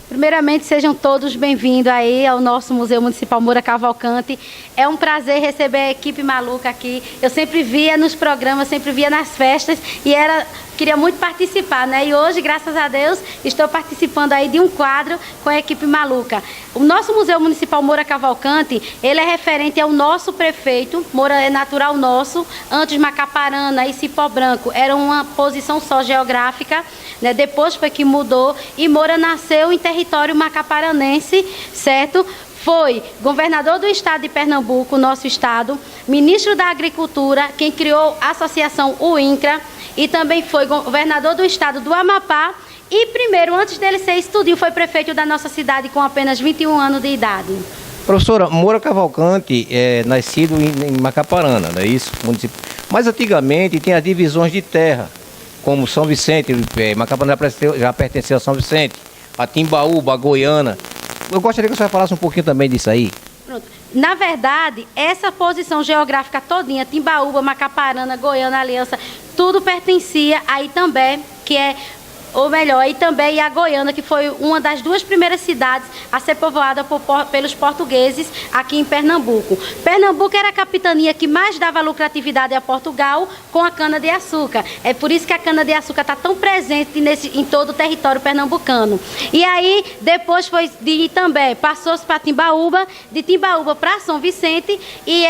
Primeiramente, sejam todos bem-vindos aí ao nosso Museu Municipal Moura Cavalcante. É um prazer receber a equipe maluca aqui. Eu sempre via nos programas, sempre via nas festas e queria muito participar, né? E hoje, graças a Deus, estou participando aí de um quadro com a equipe maluca. O nosso Museu Municipal Moura Cavalcante, ele é referente ao nosso prefeito. Moura é natural nosso. Antes, Macaparana e Cipó Branco eram uma posição só geográfica, né? Depois foi que mudou e Moura nasceu em território macaparanense, certo? Foi governador do estado de Pernambuco, nosso estado, ministro da Agricultura, quem criou a associação UINCRA, e também foi governador do estado do Amapá e primeiro, antes dele ser estudinho, foi prefeito da nossa cidade com apenas 21 anos de idade. Professora, Moura Cavalcante é nascido em Macaparana, não é isso? Mas antigamente tem as divisões de terra, como São Vicente, Macaparana já pertenceu a São Vicente, a Timbaúba, a Goiânia. Eu gostaria que a senhora falasse um pouquinho também disso aí. Pronto. Na verdade, essa posição geográfica todinha, Timbaúba, Macaparana, Goiânia, Aliança, tudo pertencia aí também, que é, ou melhor, aí também a Goiânia, que foi uma das duas primeiras cidades a ser povoada pelos portugueses aqui em Pernambuco. Pernambuco era a capitania que mais dava lucratividade a Portugal com a cana-de-açúcar. É por isso que a cana-de-açúcar está tão presente em todo o território pernambucano. E aí, depois foi de também, passou-se para Timbaúba, de Timbaúba para São Vicente, e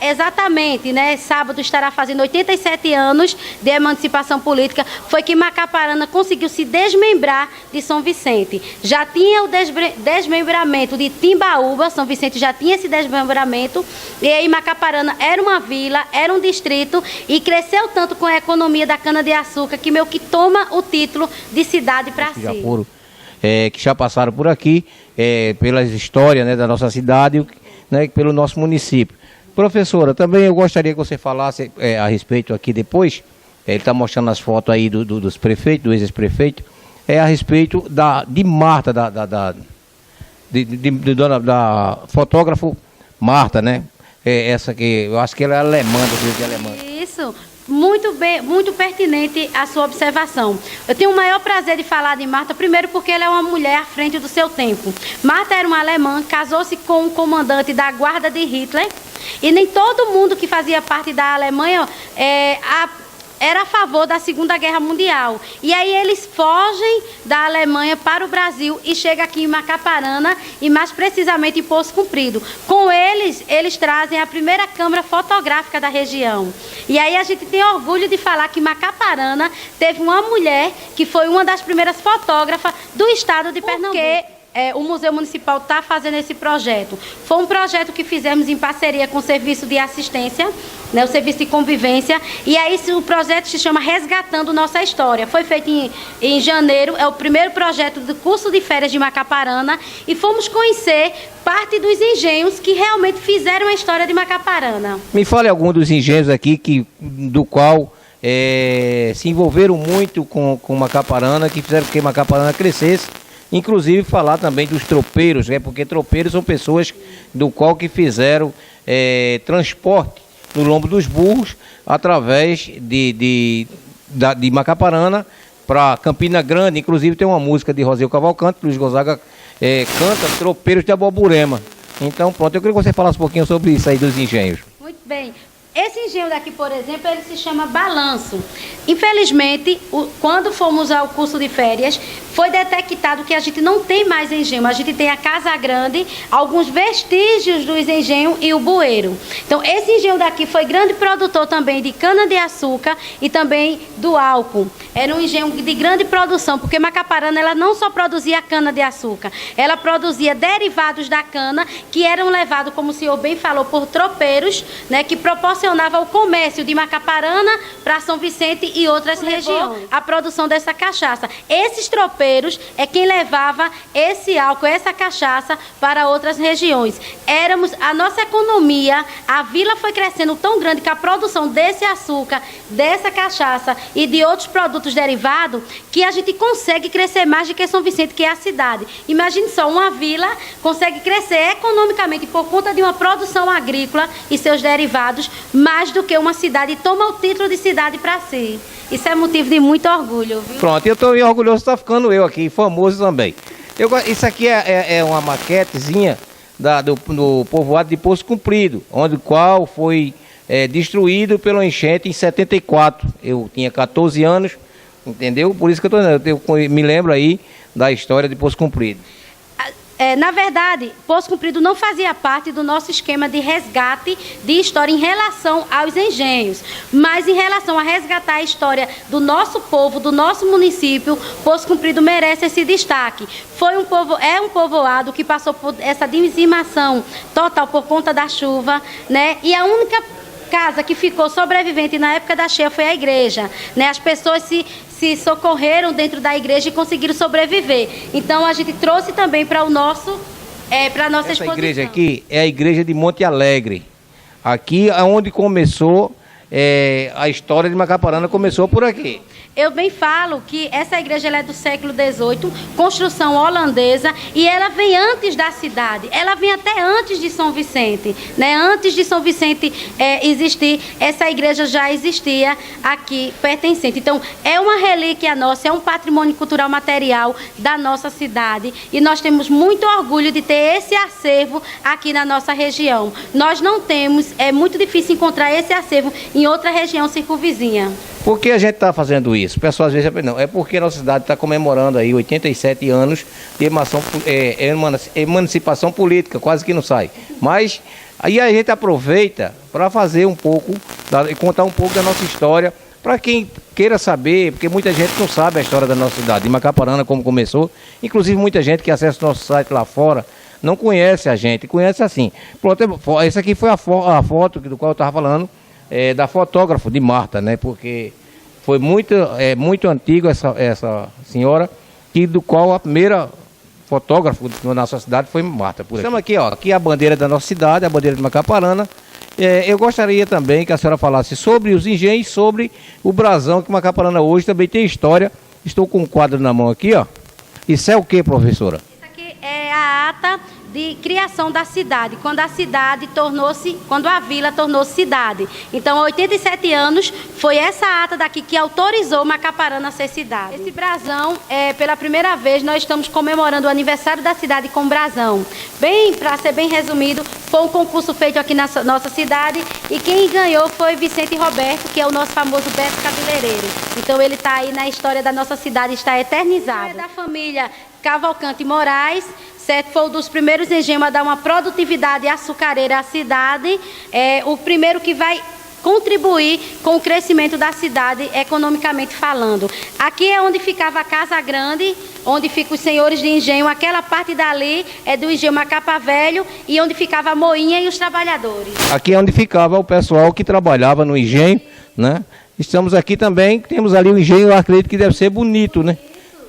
exatamente, né, sábado estará fazendo 87 anos de emancipação política, foi que Macaparana conseguiu se desmembrar de São Vicente. Já tinha o desmembramento de Timbaúba, São Vicente já tinha esse desmembramento, e aí Macaparana era uma vila, era um distrito, e cresceu tanto com a economia da cana-de-açúcar que meio que toma o título de cidade para si. Que já passaram por aqui, pelas histórias, né, da nossa cidade, né, pelo nosso município. Professora, também eu gostaria que você falasse a respeito aqui depois. Ele está mostrando as fotos aí dos prefeitos, do ex-prefeito, a respeito de Marta, da fotógrafo Marta, né? Essa que eu acho que ela é alemã, de alemã. Isso, muito bem, muito pertinente a sua observação. Eu tenho o maior prazer de falar de Marta, primeiro porque ela é uma mulher à frente do seu tempo. Marta era uma alemã, casou-se com um comandante da guarda de Hitler, e nem todo mundo que fazia parte da Alemanha era a favor da Segunda Guerra Mundial. E aí eles fogem da Alemanha para o Brasil e chegam aqui em Macaparana e mais precisamente em Poço Comprido. Com eles trazem a primeira câmara fotográfica da região. E aí a gente tem orgulho de falar que Macaparana teve uma mulher que foi uma das primeiras fotógrafas do estado de Pernambuco. O Museu Municipal está fazendo esse projeto. Foi um projeto que fizemos em parceria com o Serviço de Assistência, né, o Serviço de Convivência, e aí o projeto se chama Resgatando Nossa História. Foi feito em janeiro, é o primeiro projeto do curso de férias de Macaparana, e fomos conhecer parte dos engenhos que realmente fizeram a história de Macaparana. Me fale algum dos engenhos aqui do qual se envolveram muito com Macaparana, que fizeram com que Macaparana crescesse. Inclusive falar também dos tropeiros, né? Porque tropeiros são pessoas do qual que fizeram transporte no lombo dos burros através de Macaparana para Campina Grande. Inclusive tem uma música de Roseu Cavalcante, Luiz Gonzaga canta Tropeiros de Aboburema. Então pronto, eu queria que você falasse um pouquinho sobre isso aí dos engenhos. Muito bem. Esse engenho daqui, por exemplo, ele se chama Balanço. Infelizmente, quando fomos ao curso de férias, foi detectado que a gente não tem mais engenho. A gente tem a Casa Grande, alguns vestígios dos engenhos e o bueiro. Então, esse engenho daqui foi grande produtor também de cana-de-açúcar e também do álcool. era um engenho de grande produção, porque Macaparana ela não só produzia cana-de-açúcar, ela produzia derivados da cana que eram levados, como o senhor bem falou, por tropeiros, né, que proporcionavam o comércio de Macaparana para São Vicente e outras regiões, a produção dessa cachaça. Esses tropeiros é quem levava esse álcool, essa cachaça para outras regiões. A nossa economia, a vila foi crescendo tão grande que a produção desse açúcar, dessa cachaça e de outros produtos derivados, que a gente consegue crescer mais do que São Vicente, que é a cidade. Imagine só, uma vila consegue crescer economicamente por conta de uma produção agrícola e seus derivados, mais do que uma cidade, e toma o título de cidade para si. Isso é motivo de muito orgulho, viu? Pronto, eu estou orgulhoso de estar ficando eu aqui, famoso também. Isso aqui é uma maquetezinha do povoado de Poço Comprido, onde o qual foi destruído pela enchente em 74. Eu tinha 14 anos, entendeu? Por isso que eu me lembro aí da história de Poço Comprido. Na verdade, Poço Comprido não fazia parte do nosso esquema de resgate de história em relação aos engenhos, mas em relação a resgatar a história do nosso povo, do nosso município, Poço Comprido merece esse destaque. É um povoado que passou por essa dizimação total por conta da chuva, né? E a única casa que ficou sobrevivente na época da cheia foi a igreja, né? As pessoas se socorreram dentro da igreja e conseguiram sobreviver. Então a gente trouxe também para nossa exposição. Essa igreja aqui é a igreja de Monte Alegre. Aqui é onde começou a história de Macaparana, começou por aqui. Eu bem falo que essa igreja ela é do século XVIII, construção holandesa, e ela vem antes da cidade, ela vem até antes de São Vicente, né? Antes de São Vicente existir, essa igreja já existia aqui pertencente. Então, é uma relíquia nossa, é um patrimônio cultural material da nossa cidade, e nós temos muito orgulho de ter esse acervo aqui na nossa região. Nós não temos, é muito difícil encontrar esse acervo em outra região circunvizinha. Por que a gente está fazendo isso? O pessoal às vezes não, é porque a nossa cidade está comemorando aí 87 anos de emancipação política, quase que não sai. Mas aí a gente aproveita para fazer um pouco, contar um pouco da nossa história, para quem queira saber, porque muita gente não sabe a história da nossa cidade, de Macaparana, como começou. Inclusive muita gente que acessa o nosso site lá fora não conhece a gente, conhece assim. Pronto, essa aqui foi a foto do qual eu estava falando, da fotógrafa de Marta, né? Porque foi muito antigo essa senhora, do qual a primeira fotógrafa na nossa cidade foi Marta. Estamos aqui, ó, aqui é a bandeira da nossa cidade, a bandeira de Macaparana. Eu gostaria também que a senhora falasse sobre os engenhos, sobre o brasão, que Macaparana hoje também tem história. Estou com um quadro na mão aqui, ó. Isso é o que, professora? Isso aqui é a ata de criação da cidade, quando a vila tornou-se cidade. Então, há 87 anos, foi essa ata daqui que autorizou Macaparana a ser cidade. Esse brasão, pela primeira vez, nós estamos comemorando o aniversário da cidade com brasão. Para ser bem resumido, foi um concurso feito aqui na nossa cidade, e quem ganhou foi Vicente Roberto, que é o nosso famoso Beto Cabeleireiro. Então, ele está aí na história da nossa cidade, está eternizado. É da família Cavalcante Moraes, certo? Foi um dos primeiros engenhos a dar uma produtividade açucareira à cidade, o primeiro que vai contribuir com o crescimento da cidade, economicamente falando. Aqui é onde ficava a Casa Grande, onde ficam os senhores de engenho. Aquela parte dali é do engenho Macapa Velho, e onde ficava a moinha e os trabalhadores. Aqui é onde ficava o pessoal que trabalhava no engenho, né? Estamos aqui também, temos ali o engenho, eu acredito que deve ser bonito, né?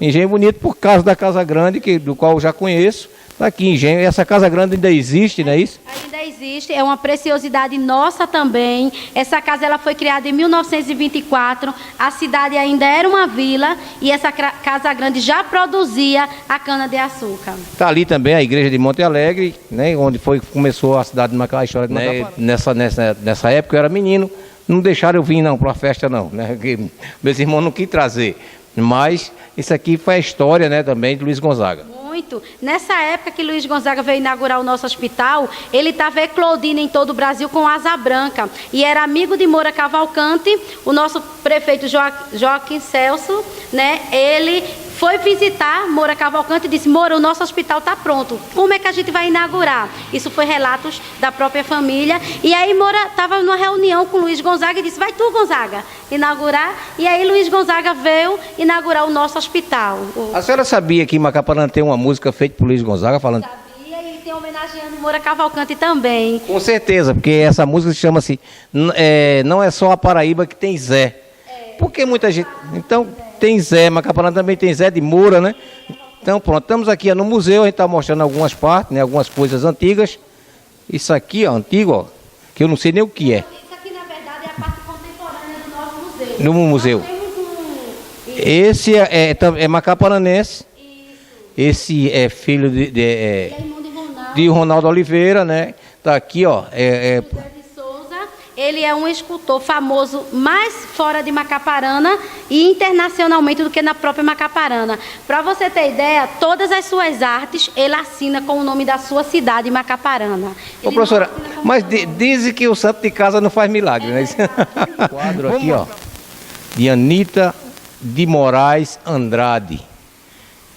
Engenho bonito por causa da Casa Grande, do qual eu já conheço. Está aqui engenho. Essa Casa Grande ainda existe, não é isso? Ainda existe, é uma preciosidade nossa também. Essa casa ela foi criada em 1924. A cidade ainda era uma vila, e essa Casa Grande já produzia a cana-de-açúcar. Está ali também a igreja de Monte Alegre, né, onde começou a cidade de Macaparana, a história de Macaparana. Nessa época eu era menino, não deixaram eu vir não para a festa não, né, porque meus irmãos não quis trazer. Mas isso aqui foi a história, né, também de Luiz Gonzaga. Muito. Nessa época que Luiz Gonzaga veio inaugurar o nosso hospital, ele estava eclodindo em todo o Brasil com asa branca. E era amigo de Moura Cavalcante, o nosso prefeito Joaquim Celso, né? Ele foi visitar Moura Cavalcante e disse: Moura, o nosso hospital está pronto, como é que a gente vai inaugurar? Isso foi relatos da própria família. E aí Moura estava numa reunião com Luiz Gonzaga e disse: vai tu, Gonzaga, inaugurar. E aí Luiz Gonzaga veio inaugurar o nosso hospital. A senhora sabia que em Macaparana tem uma música feita por Luiz Gonzaga falando? Sabia, e tem homenageando Moura Cavalcante também. Com certeza, porque essa música chama-se Não é só a Paraíba que tem Zé. Porque muita gente... Então, tem Zé, Macaparana também tem Zé de Moura, né? Então, pronto, estamos aqui no museu, a gente está mostrando algumas partes, né? Algumas coisas antigas. Isso aqui, ó, antigo, ó, que eu não sei nem o que é. Isso aqui, na verdade, é a parte contemporânea do nosso museu. No museu. Nós temos Esse é macaparanense. Esse é filho de Ronaldo Oliveira, né? Tá aqui, ó. José de Souza, ele é um escultor famoso mais fora de Macaparana e internacionalmente do que na própria Macaparana. Para você ter ideia, todas as suas artes ele assina com o nome da sua cidade, Macaparana. Ô, professora, mas dizem que o santo de casa não faz milagre, né? Quadro aqui, ó, de Anita de Moraes Andrade.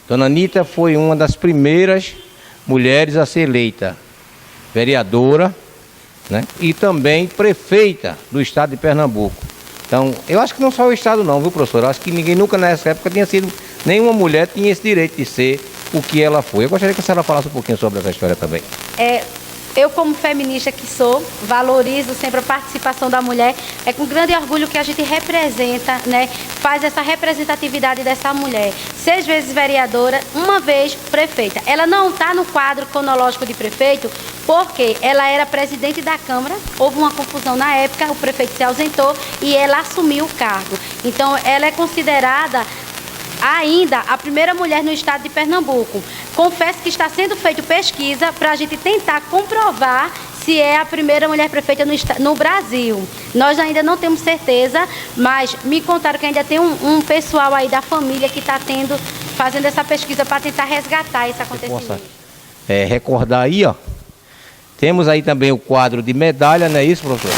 Dona Anita foi uma das primeiras mulheres a ser eleita vereadora, né? E também prefeita do estado de Pernambuco. Então, eu acho que não só o estado não, viu, professor? Eu acho que ninguém nunca nessa época tinha sido, nenhuma mulher tinha esse direito de ser o que ela foi. Eu gostaria que a senhora falasse um pouquinho sobre essa história também. Eu, como feminista que sou, valorizo sempre a participação da mulher. É com grande orgulho que a gente representa, né? Faz essa representatividade dessa mulher. 6 vezes vereadora, 1 vez prefeita. Ela não está no quadro cronológico de prefeito porque ela era presidente da Câmara, houve uma confusão na época, o prefeito se ausentou e ela assumiu o cargo. Então, ela é considerada ainda a primeira mulher no estado de Pernambuco. Confesso que está sendo feita pesquisa para a gente tentar comprovar se é a primeira mulher prefeita no Brasil. Nós ainda não temos certeza, mas me contaram que ainda tem um pessoal aí da família que está fazendo essa pesquisa para tentar resgatar esse acontecimento. Possa recordar aí, ó. Temos aí também o quadro de medalha, não é isso, professor?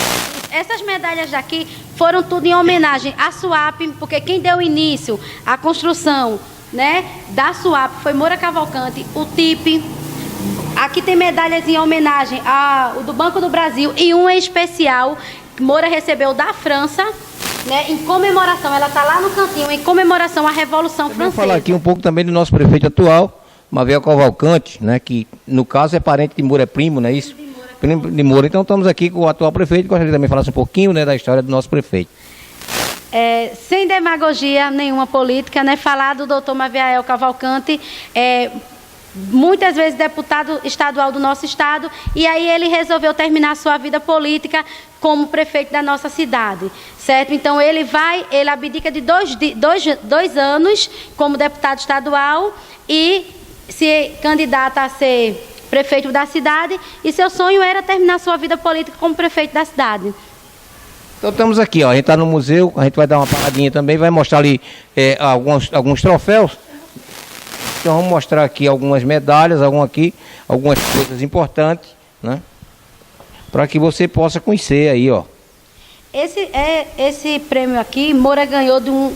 Essas medalhas daqui foram tudo em homenagem à SUAP, porque quem deu início à construção, né, da SUAP foi Moura Cavalcante, o TIP. Aqui tem medalhas em homenagem ao do Banco do Brasil e uma em especial que Moura recebeu da França, né, em comemoração, ela está lá no cantinho, em comemoração à Revolução Francesa. Vou falar aqui um pouco também do nosso prefeito atual, Mavel Cavalcante, né, que no caso é parente de Moura, é primo, não é isso? Primo de Moura. Então estamos aqui com o atual prefeito, gostaria também de falar um pouquinho, né, da história do nosso prefeito. Sem demagogia nenhuma política, né, falar do doutor Maviael Cavalcante, muitas vezes deputado estadual do nosso estado, e aí ele resolveu terminar sua vida política como prefeito da nossa cidade, certo? Então ele abdica de 2 anos como deputado estadual e se candidata a ser prefeito da cidade, e seu sonho era terminar sua vida política como prefeito da cidade. Então estamos aqui, ó, a gente está no museu, a gente vai dar uma paradinha também, vai mostrar ali alguns troféus. Então vamos mostrar aqui algumas medalhas, algumas coisas importantes, né? Para que você possa conhecer aí, ó. Esse prêmio aqui, Moura ganhou de um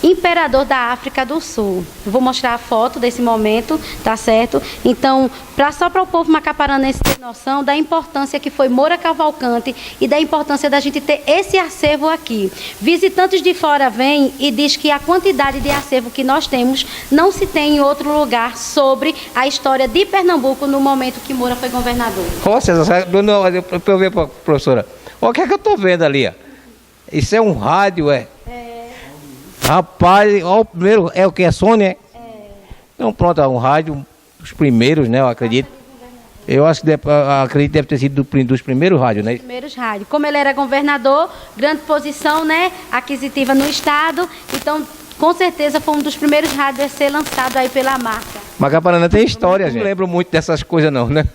imperador da África do Sul. Eu vou mostrar a foto desse momento, tá certo? Então, só para o povo macaparanense ter noção da importância que foi Moura Cavalcante e da importância da gente ter esse acervo aqui. Visitantes de fora vêm e diz que a quantidade de acervo que nós temos não se tem em outro lugar sobre a história de Pernambuco no momento que Moura foi governador. Ó, César, para eu ver, professora, olha o que é que eu estou vendo ali, ó. Isso é um rádio, Rapaz, ó, o primeiro é o que? É Sony, Então pronto, é um rádio, os primeiros, né, eu acredito. Eu acho que acredito que deve ter sido dos primeiros rádios, né? Dos primeiros rádios. Como ele era governador, grande posição, né, aquisitiva no estado, então com certeza foi um dos primeiros rádios a ser lançado aí pela marca. Macaparana tem história, gente. Não lembro muito dessas coisas não, né?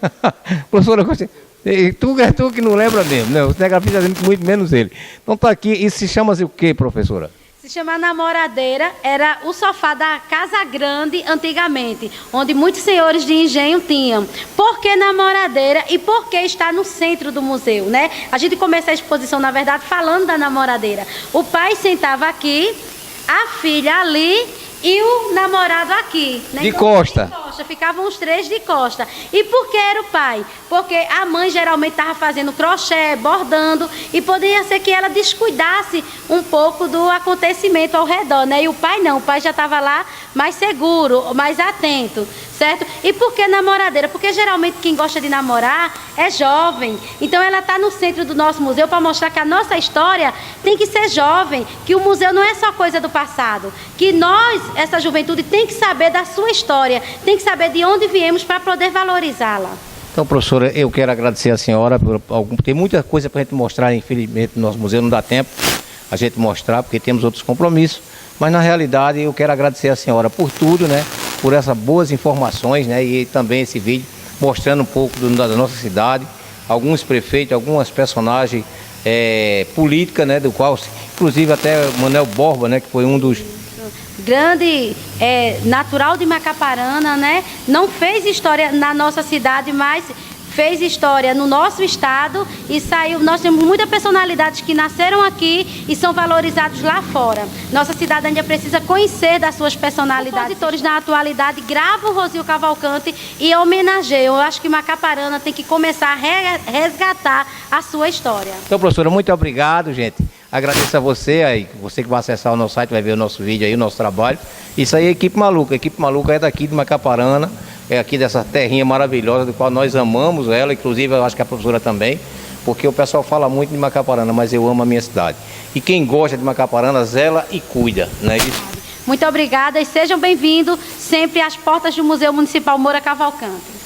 Professora, tu que não lembra mesmo, né? O cinegrafista muito menos ele. Então tá aqui, isso se chama-se o quê, professora? Se chama namoradeira, era o sofá da Casa Grande antigamente, onde muitos senhores de engenho tinham. Por que namoradeira e por que está no centro do museu, né? A gente começa a exposição, na verdade, falando da namoradeira. O pai sentava aqui, a filha ali e o namorado aqui. Né? De Então, costa. de costa. Ficavam os três de costa. E por que era o pai? Porque a mãe geralmente estava fazendo crochê, bordando, e poderia ser que ela descuidasse um pouco do acontecimento ao redor, né? E o pai não, o pai já estava lá mais seguro, mais atento, certo? E por que namoradeira? Porque geralmente quem gosta de namorar é jovem. Então ela está no centro do nosso museu para mostrar que a nossa história tem que ser jovem, que o museu não é só coisa do passado, que nós, essa juventude, tem que saber da sua história, tem que saber de onde viemos para poder valorizá-la. Então, professora, eu quero agradecer a senhora por algum... Tem muita coisa para a gente mostrar, infelizmente, no nosso museu não dá tempo a gente mostrar, porque temos outros compromissos, mas na realidade eu quero agradecer a senhora por tudo, né? Por essas boas informações, né? E também esse vídeo mostrando um pouco da nossa cidade, alguns prefeitos, algumas personagens políticas, né? Do qual, inclusive até Manuel Borba, né? Que foi um dos... Grande, natural de Macaparana, né? Não fez história na nossa cidade, mas fez história no nosso estado e saiu. Nós temos muitas personalidades que nasceram aqui e são valorizados lá fora. Nossa cidade ainda precisa conhecer das suas personalidades. Os compositores na atualidade gravam o Rosil Cavalcante e homenageiam. Eu acho que Macaparana tem que começar a resgatar a sua história. Então, professora, muito obrigado, gente. Agradeço a você aí, você que vai acessar o nosso site, vai ver o nosso vídeo aí, o nosso trabalho. Isso aí é Equipe Maluca. A Equipe Maluca é daqui de Macaparana, é aqui dessa terrinha maravilhosa, do qual nós amamos ela, inclusive eu acho que a professora também, porque o pessoal fala muito de Macaparana, mas eu amo a minha cidade. E quem gosta de Macaparana, zela e cuida, não é isso? Muito obrigada e sejam bem-vindos sempre às portas do Museu Municipal Moura Cavalcante.